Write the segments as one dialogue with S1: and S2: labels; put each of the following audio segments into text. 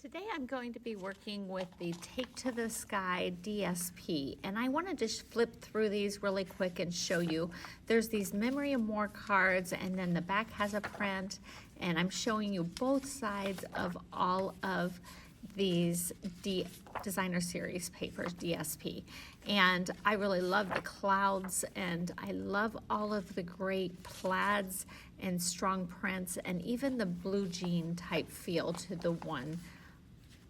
S1: Today I'm going to be working with the Take to the Sky DSP, and I want to just flip through these really quick and show you. There's these memory of more cards, and then the back has a print, and I'm showing you both sides of all of these designer series papers, DSP. And I really love the clouds, and I love all of the great plaids and strong prints, and even the blue jean type feel to the one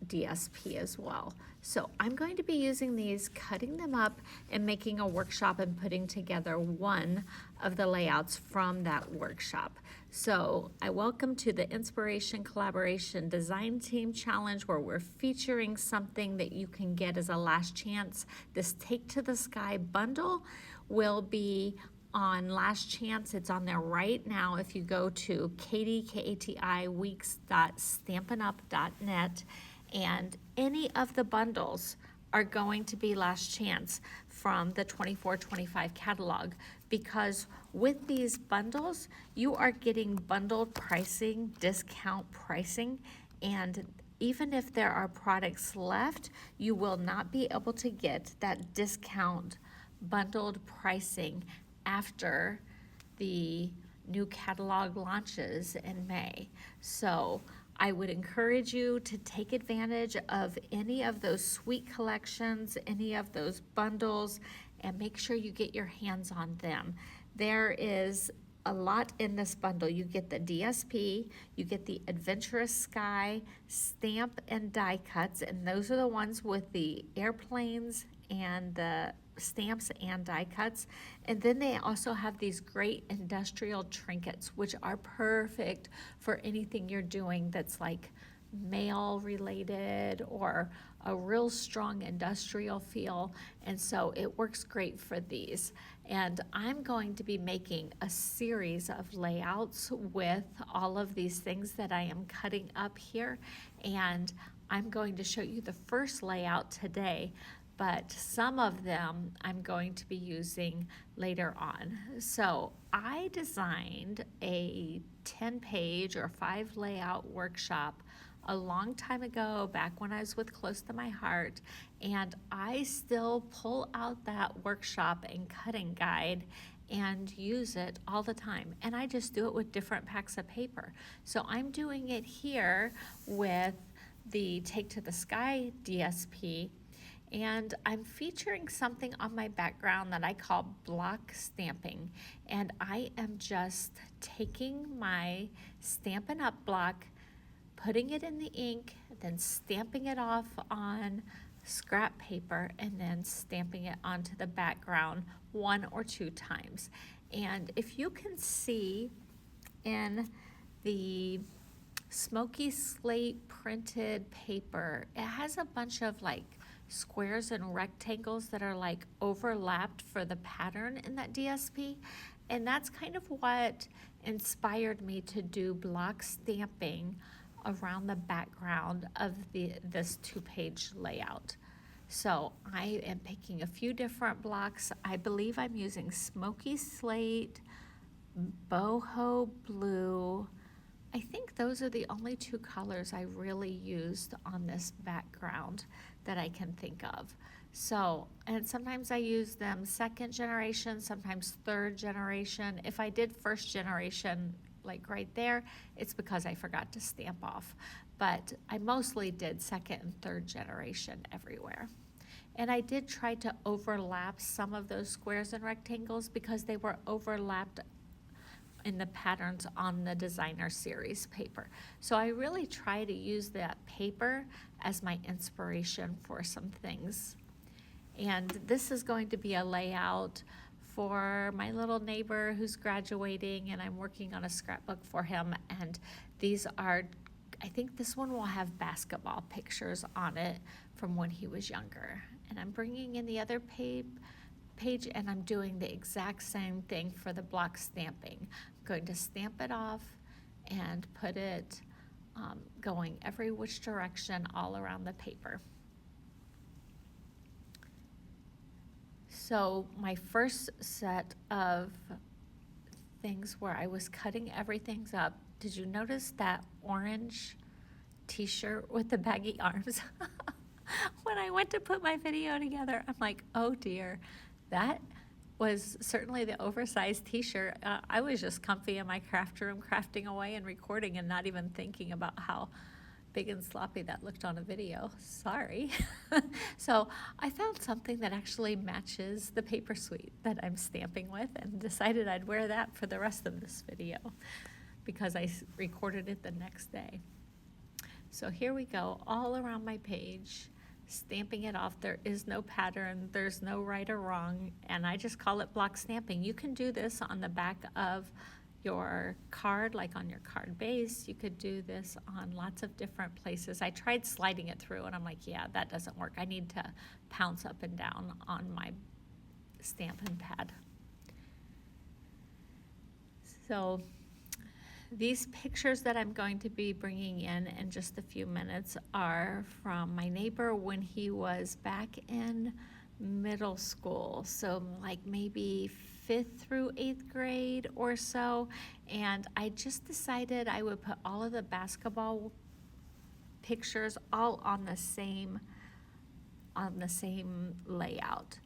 S1: DSP as well. So I'm going to be using these, cutting them up and making a workshop and putting together one of the layouts from that workshop. So I welcome to the Inspiration Collaboration Design Team Challenge, where we're featuring something that you can get as a last chance. This Take to the Sky bundle will be on last chance. It's on there right now. If you go to Kati, Kati weeks.stampinup.net, and any of the bundles are going to be last chance from the 24-25 catalog, because with these bundles, you are getting bundled pricing, discount pricing, and even if there are products left, you will not be able to get that discount bundled pricing after the new catalog launches in May. So I would encourage you to take advantage of any of those sweet collections, any of those bundles, and make sure you get your hands on them. There is a lot in this bundle. You get the DSP, you get the Adventurous Sky stamp and die cuts, and those are the ones with the airplanes and the stamps and die cuts. And then they also have these great industrial trinkets, which are perfect for anything you're doing that's like mail related or a real strong industrial feel. And so it works great for these. And I'm going to be making a series of layouts with all of these things that I am cutting up here. And I'm going to show you the first layout today, but some of them I'm going to be using later on. So I designed a 10-page or 5 layout workshop a long time ago, back when I was with Close to My Heart, and I still pull out that workshop and cutting guide and use it all the time. And I just do it with different packs of paper. So I'm doing it here with the Take to the Sky DSP, and I'm featuring something on my background that I call block stamping. And I am just taking my Stampin' Up block, putting it in the ink, then stamping it off on scrap paper, and then stamping it onto the background 1 or 2 times. And if you can see in the Smoky Slate printed paper, it has a bunch of like squares and rectangles that are like overlapped for the pattern in that DSP. And that's kind of what inspired me to do block stamping around the background of this 2-page layout. So I am picking a few different blocks. I believe I'm using Smoky Slate, Boho Blue. I think those are the only 2 colors I really used on this background that I can think of. So, and sometimes I use them 2nd generation, sometimes 3rd generation. If I did 1st generation, like right there, it's because I forgot to stamp off. But I mostly did 2nd and 3rd generation everywhere. And I did try to overlap some of those squares and rectangles because they were overlapped in the patterns on the designer series paper. So I really try to use that paper as my inspiration for some things. And this is going to be a layout for my little neighbor who's graduating, and I'm working on a scrapbook for him. And these are, I think this one will have basketball pictures on it from when he was younger. And I'm bringing in the other page, and I'm doing the exact same thing for the block stamping. I'm going to stamp it off and put it going every which direction all around the paper. So my first set of things where I was cutting everything up, did you notice that orange t-shirt with the baggy arms. When I went to put my video together, I'm like, oh dear, that was certainly the oversized t-shirt. I was just comfy in my craft room, crafting away and recording and not even thinking about how big and sloppy that looked on a video. Sorry. So I found something that actually matches the paper suite that I'm stamping with and decided I'd wear that for the rest of this video because I recorded it the next day. So here we go, all around my page, stamping it off. There is no pattern, there's no right or wrong, and I just call it block stamping. You can do this on the back of your card, like on your card base. You could do this on lots of different places. I tried sliding it through and I'm like, yeah, that doesn't work. I need to pounce up and down on my Stampin' pad. So these pictures that I'm going to be bringing in just a few minutes are from my neighbor when he was back in middle school. So like maybe 5th through 8th grade or so. And I just decided I would put all of the basketball pictures all on the same layout.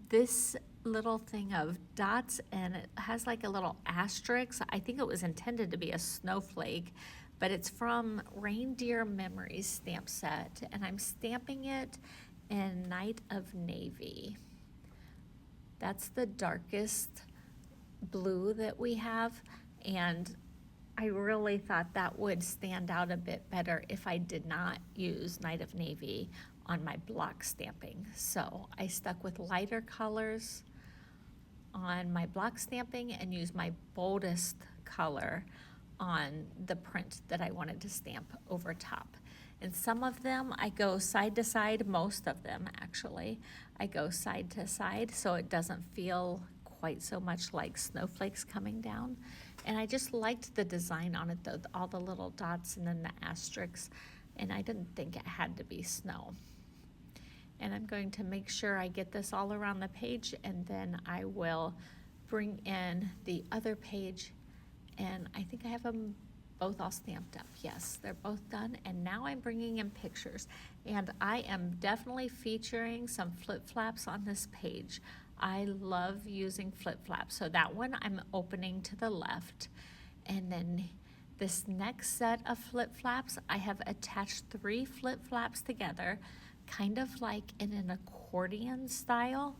S1: This little thing of dots, and it has like a little asterisk. I think it was intended to be a snowflake, but it's from Reindeer Memories stamp set, and I'm stamping it in Night of Navy. That's the darkest blue that we have, and I really thought that would stand out a bit better if I did not use Night of Navy on my block stamping. So I stuck with lighter colors on my block stamping and used my boldest color on the print that I wanted to stamp over top. And some of them I go side to side, most of them actually, I go side to side so it doesn't feel quite so much like snowflakes coming down. And I just liked the design on it though, all the little dots and then the asterisks, and I didn't think it had to be snow. And I'm going to make sure I get this all around the page, and then I will bring in the other page, and I think I have them both all stamped up. Yes, they're both done, and now I'm bringing in pictures, and I am definitely featuring some flip-flaps on this page. I love using flip-flaps, so that one I'm opening to the left, and then this next set of flip-flaps, I have attached 3 flip-flaps together, kind of like in an accordion style,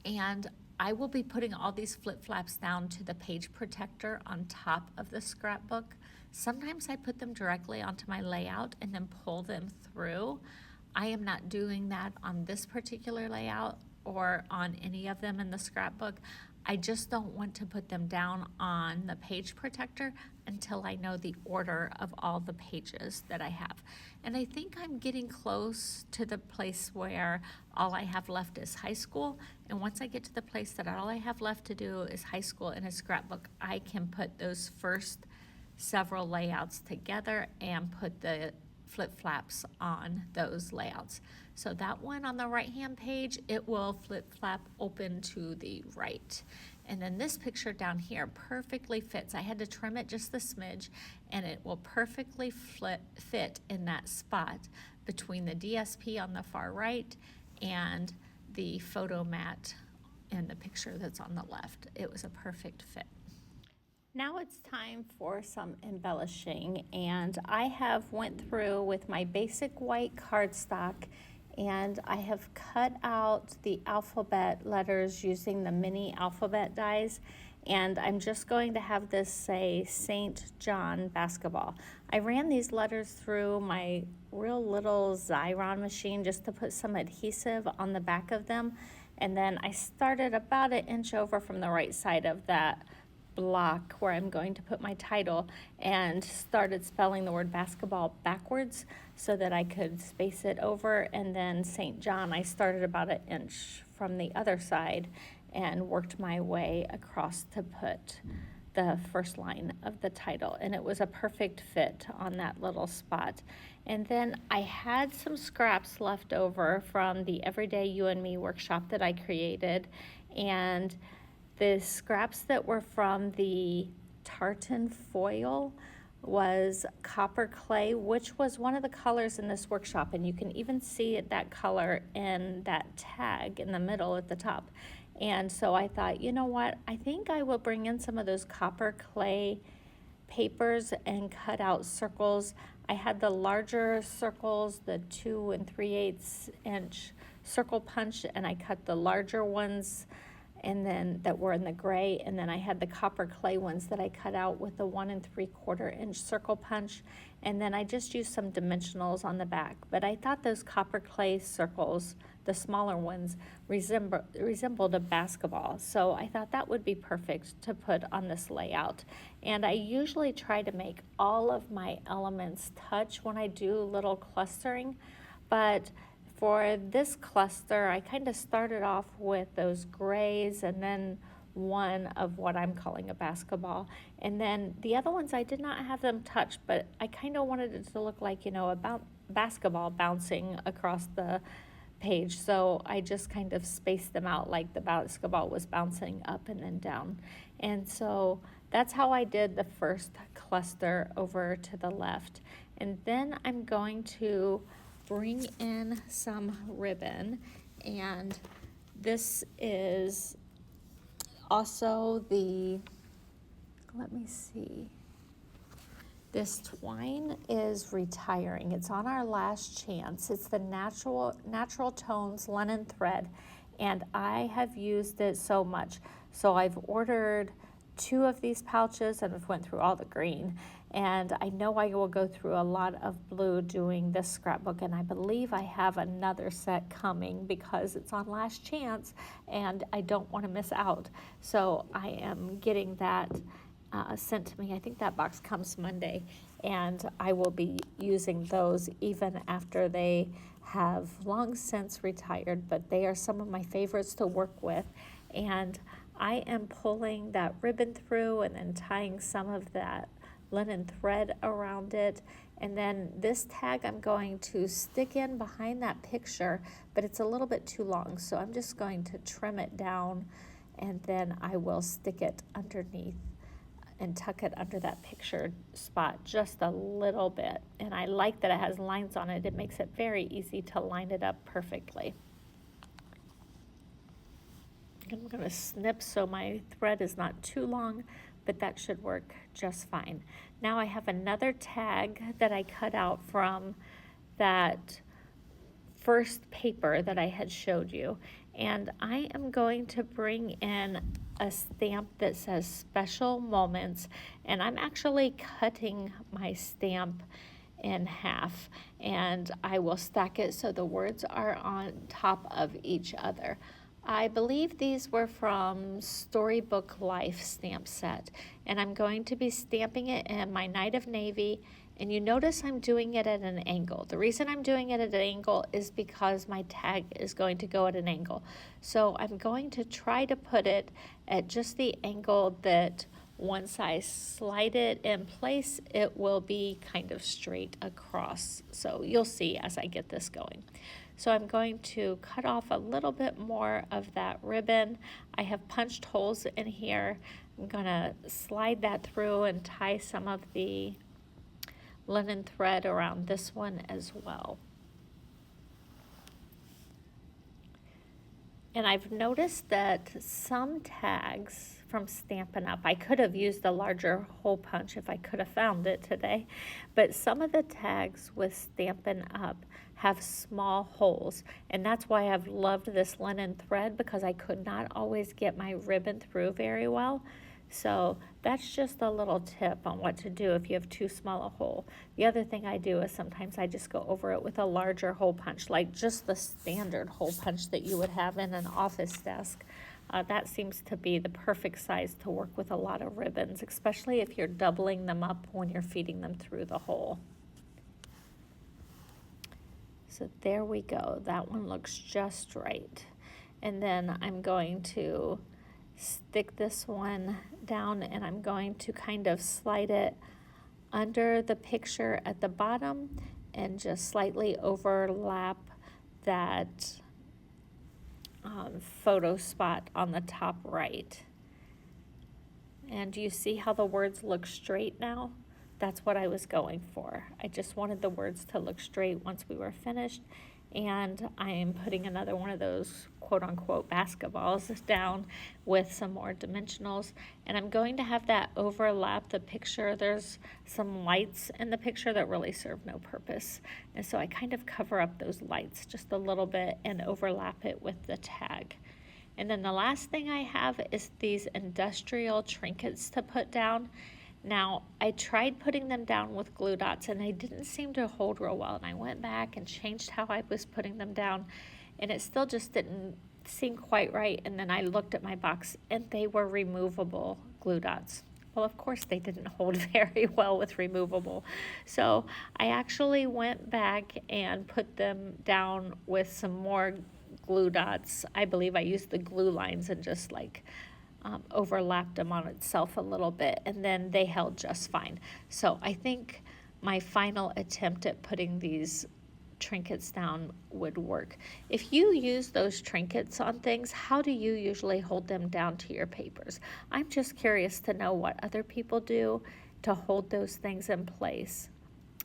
S1: and I will be putting all these flip-flaps down to the page protector on top of the scrapbook. Sometimes I put them directly onto my layout and then pull them through. I am not doing that on this particular layout or on any of them in the scrapbook. I just don't want to put them down on the page protector until I know the order of all the pages that I have. And I think I'm getting close to the place where all I have left is high school. And once I get to the place that all I have left to do is high school in a scrapbook, I can put those first several layouts together and put the flip-flaps on those layouts. So that one on the right-hand page, it will flip-flap open to the right. And then this picture down here perfectly fits. I had to trim it just a smidge, and it will perfectly fit in that spot between the DSP on the far right and the photo mat in the picture that's on the left. It was a perfect fit. Now it's time for some embellishing, and I have went through with my basic white cardstock, and I have cut out the alphabet letters using the mini alphabet dies, and I'm just going to have this say St. John basketball. I ran these letters through my real little Xyron machine just to put some adhesive on the back of them, and then I started about 1 inch over from the right side of that block where I'm going to put my title and started spelling the word basketball backwards so that I could space it over. And then St. John, I started about 1 inch from the other side and worked my way across to put the first line of the title, and it was a perfect fit on that little spot. And then I had some scraps left over from the Everyday You and Me workshop that I created, and the scraps that were from the tartan foil was copper clay, which was one of the colors in this workshop, and you can even see that color in that tag in the middle at the top. And so I thought, you know what, I think I will bring in some of those copper clay papers and cut out circles. I had the larger circles, the 2 3/8 inch circle punch, and I cut the larger ones and then that were in the gray, and then I had the copper clay ones that I cut out with the 1 3/4 inch circle punch, and then I just used some dimensionals on the back. But I thought those copper clay circles, the smaller ones, resembled a basketball, so I thought that would be perfect to put on this layout. And I usually try to make all of my elements touch when I do little clustering, but for this cluster, I kind of started off with those grays and then one of what I'm calling a basketball. And then the other ones, I did not have them touch, but I kind of wanted it to look like, you know, a basketball bouncing across the page. So I just kind of spaced them out like the basketball was bouncing up and then down. And so that's how I did the first cluster over to the left. And then I'm going to bring in some ribbon, and this is also the, let me see, this twine is retiring. It's on our last chance. It's the natural tones linen thread, and I have used it so much. So I've ordered 2 of these pouches, and I've went through all the green. And I know I will go through a lot of blue doing this scrapbook, and I believe I have another set coming because it's on last chance and I don't want to miss out. So I am getting that sent to me. I think that box comes Monday, and I will be using those even after they have long since retired, but they are some of my favorites to work with. And I am pulling that ribbon through and then tying some of that linen thread around it, and then this tag I'm going to stick in behind that picture, but it's a little bit too long, so I'm just going to trim it down, and then I will stick it underneath and tuck it under that picture spot just a little bit. And I like that it has lines on it. It makes it very easy to line it up perfectly. I'm going to snip so my thread is not too long, but that should work just fine. Now I have another tag that I cut out from that first paper that I had showed you, and I am going to bring in a stamp that says Special Moments, and I'm actually cutting my stamp in half, and I will stack it so the words are on top of each other. I believe these were from Storybook Life stamp set, and I'm going to be stamping it in my Night of Navy, and you notice I'm doing it at an angle. The reason I'm doing it at an angle is because my tag is going to go at an angle. So I'm going to try to put it at just the angle that once I slide it in place, it will be kind of straight across. So you'll see as I get this going. So I'm going to cut off a little bit more of that ribbon. I have punched holes in here. I'm gonna slide that through and tie some of the linen thread around this one as well. And I've noticed that some tags from Stampin' Up, I could have used a larger hole punch if I could have found it today, but some of the tags with Stampin' Up have small holes, and that's why I've loved this linen thread, because I could not always get my ribbon through very well. So that's just a little tip on what to do if you have too small a hole. The other thing I do is sometimes I just go over it with a larger hole punch, like just the standard hole punch that you would have in an office desk. That seems to be the perfect size to work with a lot of ribbons, especially if you're doubling them up when you're feeding them through the hole. So there we go. That one looks just right. And then I'm going to stick this one down, and I'm going to kind of slide it under the picture at the bottom and just slightly overlap that photo spot on the top right. And do you see how the words look straight now? that's what I was going for. I just wanted the words to look straight once we were finished. And I am putting another one of those quote-unquote basketballs down with some more dimensionals. And I'm going to have that overlap the picture. There's some lights in the picture that really serve no purpose. And so I kind of cover up those lights just a little bit and overlap it with the tag. And then the last thing I have is these industrial trinkets to put down. Now, I tried putting them down with glue dots and they didn't seem to hold real well. And I went back and changed how I was putting them down and it still just didn't seem quite right. And then I looked at my box and they were removable glue dots. Well, of course, they didn't hold very well with removable. So I actually went back and put them down with some more glue dots. I believe I used the glue lines and just like overlapped them on itself a little bit, and then they held just fine. So I think my final attempt at putting these trinkets down would work. If you use those trinkets on things, how do you usually hold them down to your papers? I'm just curious to know what other people do to hold those things in place.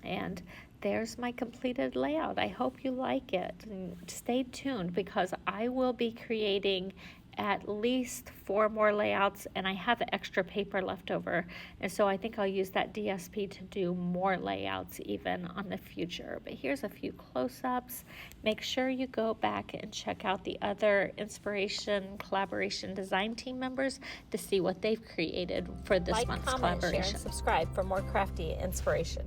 S1: And there's my completed layout. I hope you like it. And stay tuned because I will be creating at least 4 more layouts and I have extra paper left over. And so I think I'll use that DSP to do more layouts even on the future. But here's a few close-ups. Make sure you go back and check out the other inspiration collaboration design team members to see what they've created for this month's collaboration. Like, comment, share, and subscribe for more crafty inspiration.